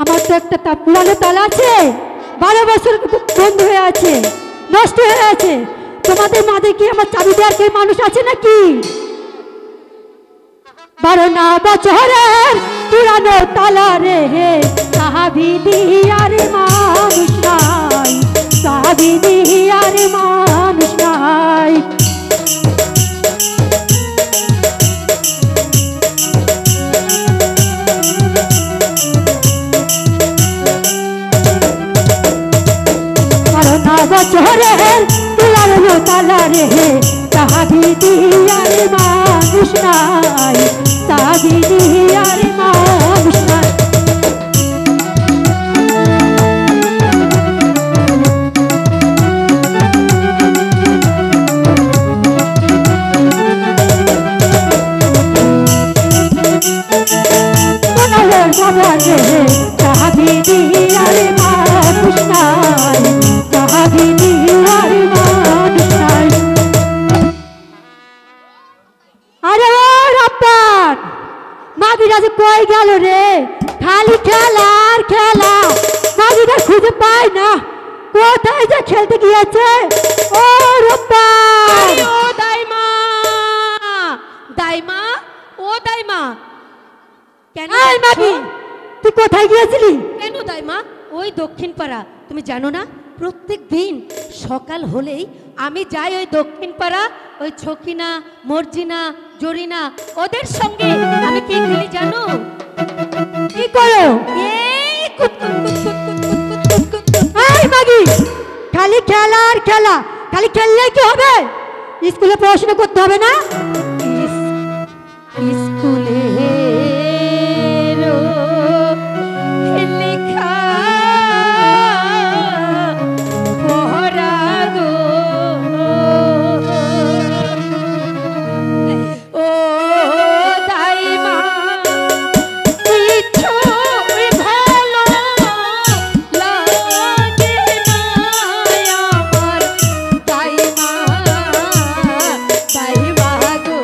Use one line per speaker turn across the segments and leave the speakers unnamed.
আমার তো একটা পুরানো তালা আছে, 12 বছর বন্ধ হয়ে আছে, নষ্ট হয়ে আছে। তোমাদের মাঝে কি আমার চাবি দেওয়ার কেউ মানুষ আছে নাকি? 12 বছরের পুরানো তালা রে, চাবি দিয়ার মানুষ নাই, চাবি দিয়ার মানুষ নাই। বছরের পুরানো তালা রে, চাবি দিয়ার মানুষ নাই, চাবি দিয়ার মানুষ নাই। চাবি দিয়ার মানুষ নাই, চাবি দিয়ার মানুষ নাই। আরে ও রপ্তান, মাগিরা যে কই গেল রে? খালি খেলা আর খেলা, মাগিরা খুঁজে পায় না, কোথায় যে খেলতে গিয়েছে? ও রপ্তান,
ও দাইমা, দাইমা, ও দাইমা, কেন
মাগি তুই কোথায় গিয়েছিলি?
কেন দাইমা? ওই দক্ষিণ পাড়া, তুমি জানো না প্রত্যেক দিন সকাল হলেই আমি যাই ওই দক্ষিণ পাড়া, ওই ছকিনা, মর্জিনা, জরিনা ওদের সঙ্গে আমি কি খেলি জানো?
কি করো?
এই কুত কুত কুত কুত কুত কুত কুত কুত কুত।
এই মাগি, খালি খেলা আর খেলা, খালি খেললে কি হবে? স্কুলে পড়াশোনা করতে হবে না?
স্কুলে লেখা পড়া গো, ও দাইমা কিছু ভালো লাগে না আমার, দাইমা, দাইমা গো।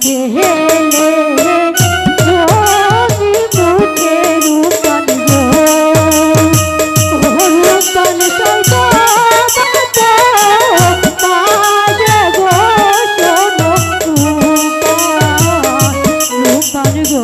ছেলে রবি মুখে রূপন গো রূপন সৈত বাজে গো শোনো রূপন গো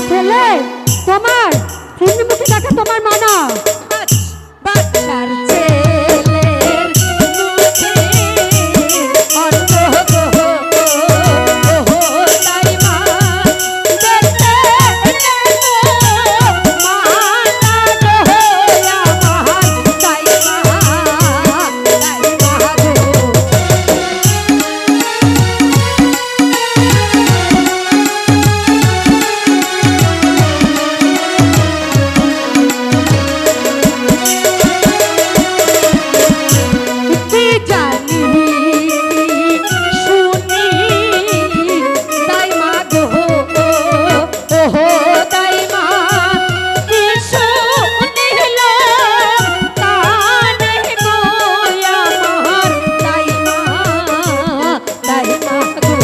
ছেলে তোমার হিন্দুমুখী দেখা তোমার মানা বাচ্চার ছেলের মুখে অর্থ গো তাই মা দেখতে মানা গো আমার তাই মা গো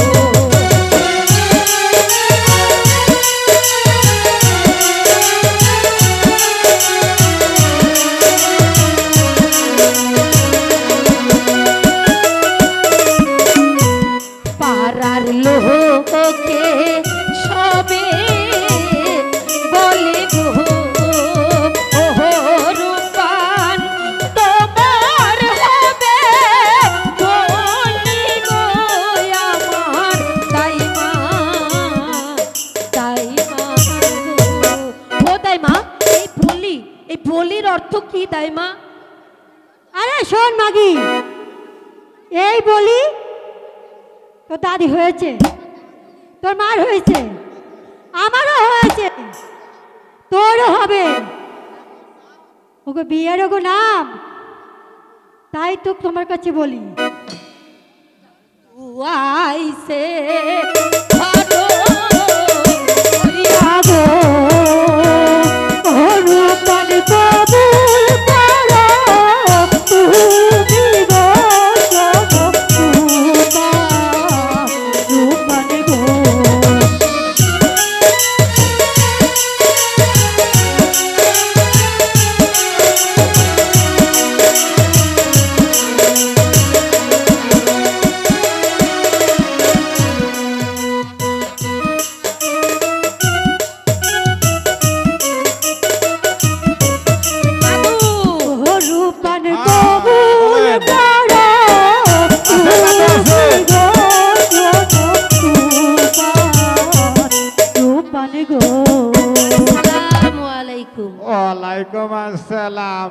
লোকে সবে বলে গো ওহো রূপান তোমার হবে বলি গো আমার তাই মা ও তাই মা এই বলির অর্থ কি তাই মা? আরে শোন মাগি, এই বলি তোর দাদি হয়েছে, তোর মার হয়েছে, আমারও হয়েছে, তোরও হবে। ওগো বিয়ের ওগো নাম, তাই তো তোমার কাছে বলি আইসে
ওয়ালাইকুম আসসালাম।